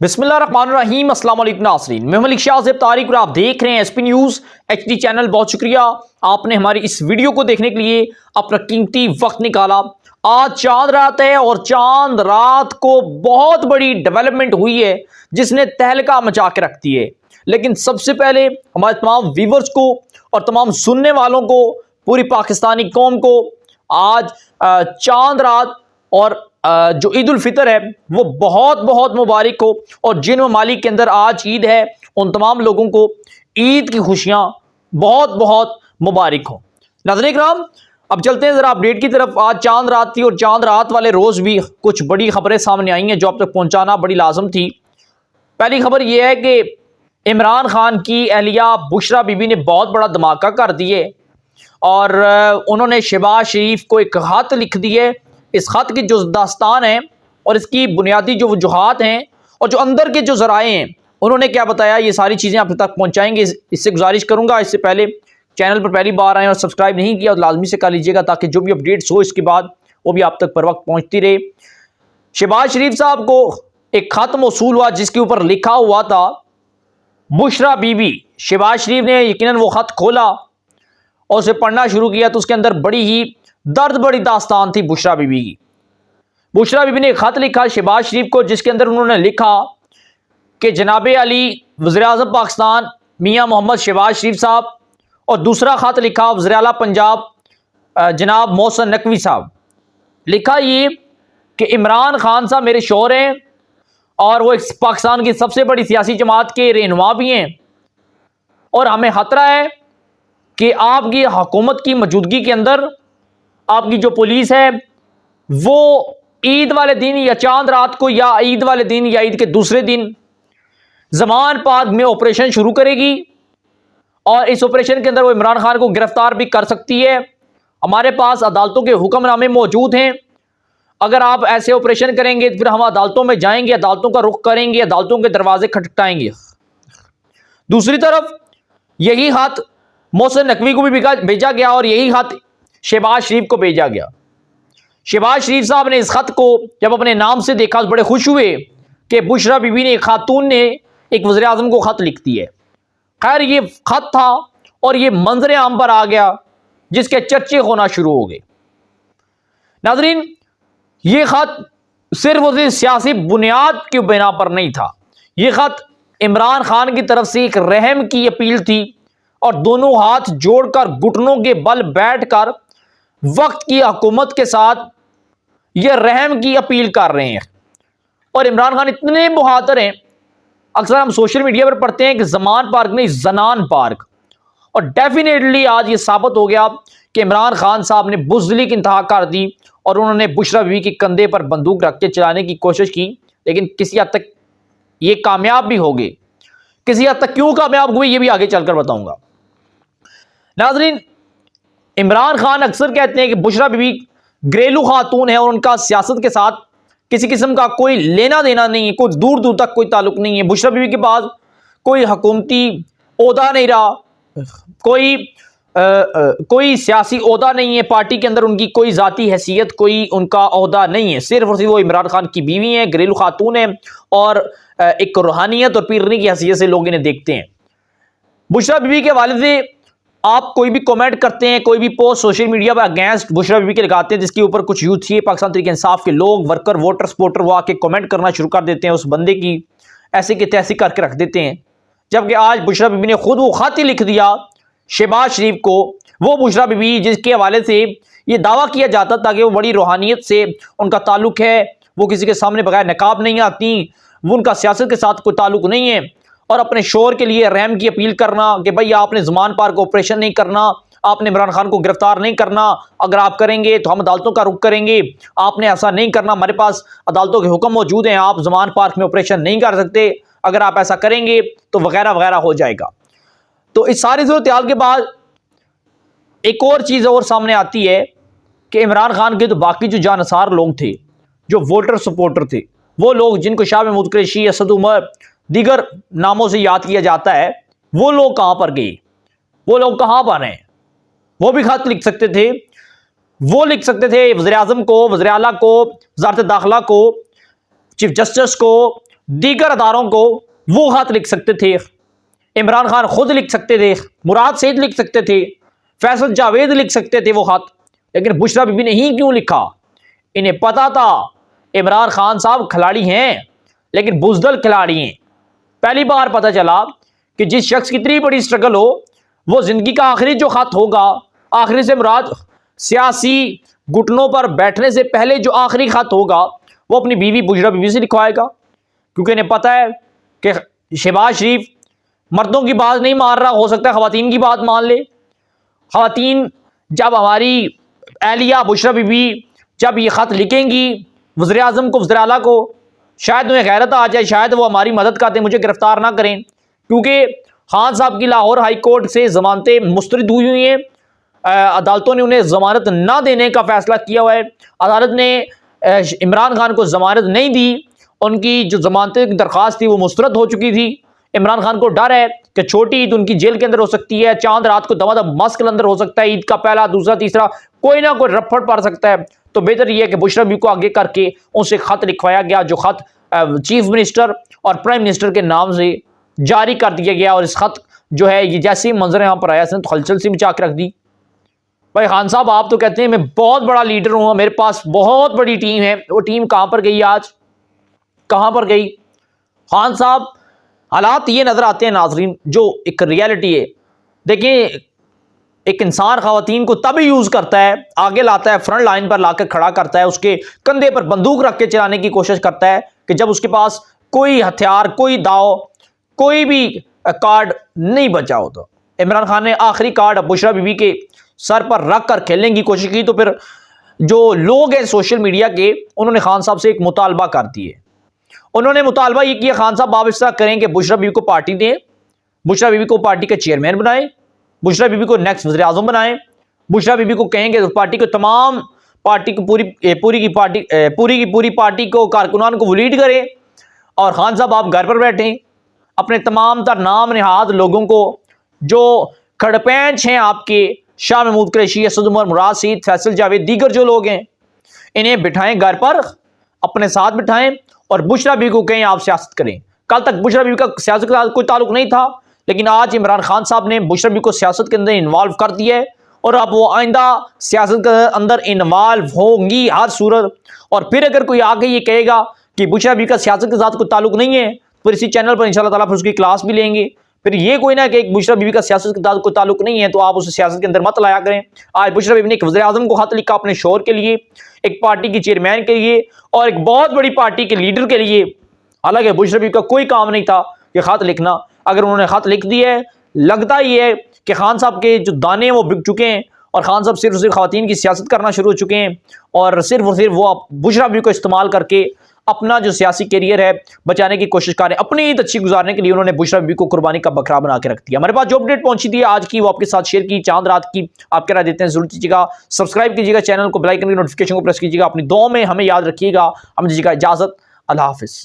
बिस्मिल्लाहिर्रहमानिर्रहीम अस्सलाम वालेकुम नाज़रीन, मैं मलिक शाहज़ेब तारिक और आप देख रहे हैं एसपी न्यूज़ एचडी चैनल। बहुत शुक्रिया आपने हमारी इस वीडियो को देखने के लिए अपना कीमती वक्त निकाला। आज चांद रात है और चांद रात को बहुत बड़ी डेवलपमेंट हुई है जिसने तहलका मचा के रख दी है। लेकिन सबसे पहले हमारे तमाम व्यूवर्स को और तमाम सुनने वालों को, पूरी पाकिस्तानी कौम को आज चांद रात और जो ईद उल फितर है वो बहुत बहुत मुबारक हो। और जिन ममालिक के अंदर आज ईद है उन तमाम लोगों को ईद की खुशियां बहुत बहुत मुबारक हो। नाज़रीन इकराम, अब चलते हैं ज़रा अपडेट की तरफ। आज चांद रात थी और चांद रात वाले रोज़ भी कुछ बड़ी खबरें सामने आई हैं जो अब तक पहुंचाना बड़ी लाजम थी। पहली खबर यह है कि इमरान खान की अहलिया बुशरा बीबी ने बहुत बड़ा धमाका कर दिए और उन्होंने शहबाज शरीफ को एक खत लिख दिए। इस खत की जो दास्तान है और इसकी बुनियादी जो वजूहात हैं और जो अंदर के जो ज़राए हैं उन्होंने क्या बताया, ये सारी चीज़ें आप तक पहुंचाएंगे। इससे गुजारिश करूंगा, इससे पहले चैनल पर पहली बार आए और सब्सक्राइब नहीं किया तो लाजमी से कर लीजिएगा ताकि जो भी अपडेट्स हो इसके बाद वो भी आप तक पर वक्त पहुँचती रहे। शहबाज शरीफ साहब को एक खत मौसूल हुआ जिसके ऊपर लिखा हुआ था बुशरा बीबी। शहबाज शरीफ ने यकीनन वो खत खोला और उसे पढ़ना शुरू किया तो उसके अंदर बड़ी ही दर्द बड़ी दास्तान थी बुशरा बीबी की। बुशरा बीबी ने एक खत लिखा शहबाज शरीफ को जिसके अंदर उन्होंने लिखा कि जनाब अली वज़ीर-ए-आज़म पाकिस्तान मियां मोहम्मद शहबाज शरीफ साहब, और दूसरा खत लिखा वज़ीर आला पंजाब जनाब मोहसिन नकवी साहब। लिखा ये कि इमरान खान साहब मेरे शौहर हैं और वो पाकिस्तान की सबसे बड़ी सियासी जमात के रहनुमा भी हैं और हमें खतरा है कि आपकी हुकूमत की मौजूदगी के अंदर आपकी जो पुलिस है वो ईद वाले दिन या चांद रात को या ईद वाले दिन या ईद के दूसरे दिन ज़मान पार्क में ऑपरेशन शुरू करेगी और इस ऑपरेशन के अंदर वो इमरान खान को गिरफ्तार भी कर सकती है। हमारे पास अदालतों के हुक्मनामे मौजूद हैं। अगर आप ऐसे ऑपरेशन करेंगे तो फिर हम अदालतों में जाएंगे, अदालतों का रुख करेंगे, अदालतों के दरवाजे खटखटाएंगे। दूसरी तरफ यही खत मोहसिन नकवी को भी भेजा गया और यही खत शहबाज शरीफ को भेजा गया। शहबाज शरीफ साहब ने इस खत को जब अपने नाम से देखा तो बड़े खुश हुए कि बुशरा बीबी ने, खातून ने एक वज़ीर आज़म को खत लिख दी है। खैर ये खत था और ये मंजर आम पर आ गया जिसके चर्चे होना शुरू हो गए। नाज़रीन, ये खत सिर्फ उसी सियासी बुनियाद की बिना पर नहीं था, ये खत इमरान खान की तरफ से एक रहम की अपील थी और दोनों हाथ जोड़कर घुटनों के बल बैठकर वक्त की हुकूमत के साथ यह रहम की अपील कर रहे हैं। और इमरान खान इतने बहादुर हैं, अक्सर हम सोशल मीडिया पर पढ़ते हैं कि ज़मान पार्क नहीं जनान पार्क, और डेफिनेटली आज ये साबित हो गया कि इमरान खान साहब ने बुज़दिली की इंतहा कर दी और उन्होंने बुशरा बीबी के कंधे पर बंदूक रख के चलाने की कोशिश की, लेकिन किसी हद तक ये कामयाब भी हो गए। किसी हद तक क्यों कामयाब हुए ये भी आगे चलकर बताऊंगा। नाज़रीन, इमरान खान अक्सर कहते हैं कि बुशरा बीबी घरेलू खातून है और उनका सियासत के साथ किसी किस्म का कोई लेना देना नहीं है, कोई दूर दूर तक कोई ताल्लुक नहीं है। बुशरा बीबी के पास कोई हुकूमती ओहदा नहीं रहा, कोई सियासी ओहदा नहीं है, पार्टी के अंदर उनकी कोई ज़ाती हैसियत, कोई उनका ओहदा नहीं है। सिर्फ और सिर्फ वो इमरान खान की बीवी हैं, घरेलू खातून है और एक रूहानियत और पीरनी की हैसियत से लोग इन्हें देखते हैं। बुशरा बीबी के वालिद आप कोई भी कमेंट करते हैं, कोई भी पोस्ट सोशल मीडिया पर अगेंस्ट बुशरा बीबी के लगाते हैं जिसके ऊपर कुछ यूथ ही पाकिस्तान तहरीक इंसाफ के लोग, वर्कर, वोटर, सपोर्टर वो आके कमेंट करना शुरू कर देते हैं, उस बंदे की ऐसे की तैसी करके रख देते हैं। जबकि आज बुशरा बीबी ने खुद वो खत ही लिख दिया शहबाज शरीफ को, वो बुशरा बीबी जिसके हवाले से ये दावा किया जाता था कि वो बड़ी रूहानियत से उनका ताल्लुक है, वो किसी के सामने बगैर नकाब नहीं आती, वो उनका सियासत के साथ कोई ताल्लुक नहीं है, और अपने शोर के लिए रहम की अपील करना कि भाई आपने ज़मान पार्क ऑपरेशन नहीं करना, आपने इमरान खान को गिरफ्तार नहीं करना, अगर आप करेंगे तो हम अदालतों का रुख करेंगे, आपने ऐसा नहीं करना, हमारे पास अदालतों के हुक्म मौजूद हैं, आप ज़मान पार्क में ऑपरेशन नहीं कर सकते, अगर आप ऐसा करेंगे तो वगैरह वगैरह हो जाएगा। तो इस सारी सूरत हाल के बाद एक और चीज़ और सामने आती है कि इमरान खान के तो बाकी जो जानसार लोग थे, जो वोटर सपोर्टर थे, वो लोग जिनको शाह महमूद कुरैशी, असद उमर, दीगर नामों से याद किया जाता है, वो लोग कहां पर गए, वो लोग कहां पर हैं? वो भी खत लिख सकते थे, वो लिख सकते थे वज़ीर आज़म को, वज़ीर आला को, वज़ारत दाखिला को, चीफ जस्टिस को, दीगर अदारों को वो खत लिख सकते थे, इमरान खान खुद लिख सकते थे, मुराद सईद लिख सकते थे, फैसल जावेद लिख सकते थे वो खत, लेकिन बुशरा बीबी ने ही क्यों लिखा? इन्हें पता था इमरान खान साहब खिलाड़ी हैं, लेकिन बुजदल खिलाड़ी हैं। पहली बार पता चला कि जिस शख्स की इतनी बड़ी स्ट्रगल हो, वो जिंदगी का आखिरी जो खत होगा, आखिरी से मुराद सियासी घुटनों पर बैठने से पहले जो आखिरी खत होगा, वो अपनी बीवी बुशरा बीबी से लिखवाएगा, क्योंकि इन्हें पता है कि शहबाज शरीफ मर्दों की बात नहीं मान रहा, हो सकता है खवातीन की बात मान ले। खवातीन जब हमारी एहलिया बुशरा बीबी जब ये ख़त लिखेंगी वज़ीर आज़म को, वज़ीर आला को, शायद उन्हें गैरत आ जाए, शायद वो हमारी मदद करते, मुझे गिरफ्तार ना करें, क्योंकि खान साहब की लाहौर हाई कोर्ट से ज़मानतें मुस्तरद हुई हुई हैं। अदालतों ने उन्हें ज़मानत ना देने का फैसला किया हुआ है। अदालत ने इमरान खान को ज़मानत नहीं दी, उनकी जो ज़मानत की दरख्वास्त थी वो मुस्तरद हो चुकी थी। इमरान खान को डर है कि छोटी ईद उनकी जेल के अंदर हो सकती है, चांद रात को दमादम मस्क के अंदर हो सकता है, ईद का पहला दूसरा तीसरा कोई ना कोई रफड़ पड़ सकता है। तो बेहतर यह है कि बुशरा बीबी को आगे करके उनसे खत लिखवाया गया, जो खत चीफ मिनिस्टर और प्राइम मिनिस्टर के नाम से जारी कर दिया गया। और इस खत जो है ये जैसे ही मंजर यहाँ पर आया तो हलचल सी मचा के रख दी। भाई खान साहब, आप तो कहते हैं मैं बहुत बड़ा लीडर हूँ, मेरे पास बहुत बड़ी टीम है, वो टीम कहाँ पर गई? आज कहाँ पर गई? खान साहब, हालात ये नजर आते हैं नाजरीन, जो एक रियलिटी है। देखिए, एक इंसान खवातीन को तभी यूज करता है, आगे लाता है, फ्रंट लाइन पर लाकर खड़ा करता है, उसके कंधे पर बंदूक रख के चलाने की कोशिश करता है कि जब उसके पास कोई हथियार, कोई दाव, कोई भी कार्ड नहीं बचा हो। तो इमरान खान ने आखिरी कार्ड बुशरा बीबी के सर पर रख कर खेलने की कोशिश की। तो फिर जो लोग हैं सोशल मीडिया के, उन्होंने खान साहब से एक मुतालबा कर दिए। उन्होंने मुतालबा ये किया, खान साहब आप इस तरह करें कि बुशरा बीबी को पार्टी दें, बुशरा बीबी को पार्टी के चेयरमैन बनाएं, बुशरा बीबी को नेक्स्ट वज़ीर आज़म बनाएं, बुशरा बीबी को कहेंगे पार्टी को तमाम पार्टी को पूरी की पार्टी को कारकुनान को वो लीड करें। और खान साहब आप घर पर बैठें, अपने तमाम तर नाम नहाद लोगों को, जो खड़पेंच हैं आपके, शाह महमूद कुरैशी, असद उमर, मुराद सईद, फैसल जावेद, दीगर जो लोग हैं, इन्हें बिठाएं घर पर, अपने साथ बिठाएं और बुशरा बीबी को कहें आप सियासत करें। कल तक बुशरा बीबी का सियासत के साथ कोई ताल्लुक नहीं था, लेकिन आज इमरान खान साहब ने बुशरा बीबी को सियासत के अंदर इन्वॉल्व कर दिया है और अब वो आइंदा सियासत के अंदर इन्वॉल्व होंगी हर सूरत। और फिर अगर कोई आगे ये कहेगा कि बुशरा बीबी का सियासत के साथ कोई ताल्लुक नहीं है, फिर इसी चैनल पर इंशाल्लाह ताला फिर उसकी क्लास भी लेंगे। फिर ये कोई ना कि बुशरा बीबी का सियासत के साथ कोई ताल्लुक नहीं है तो आप उस सियासत के अंदर मत लाया करें। आज बुशरा बीबी ने एक वज़ीर आज़म को खत लिखा अपने शोहर के लिए, एक पार्टी की चेयरमैन के लिए और एक बहुत बड़ी पार्टी के लीडर के लिए। हालांकि बुशरा बीबी का कोई काम नहीं था ये खत लिखना। अगर उन्होंने खत लिख दिया है, लगता ही है कि खान साहब के जो दाने वो बिक चुके हैं और खान साहब सिर्फ खवातीन की सियासत करना शुरू हो चुके हैं और सिर्फ वो बुशरा बीबी को इस्तेमाल करके अपना जो सियासी कैरियर है बचाने की कोशिश कर रहे हैं। अपनी ईद अच्छी गुजारने के लिए उन्होंने बुशरा बीबी को कुर्बानी का बकरा बना के रख दिया। हमारे पास जो अपडेट पहुंची थी आज की वो आपके साथ शेयर की, चांद रात की। आप क्या राय देते हैं जरूर कीजिएगा, सब्सक्राइब कीजिएगा, चैनल को बेल आइकन की नोटिफिकेशन को प्रेस कीजिएगा। अपनी दुआ में हमें याद रखिएगा। हमें दीजिएगा इजाजत, अल्लाह हाफिज।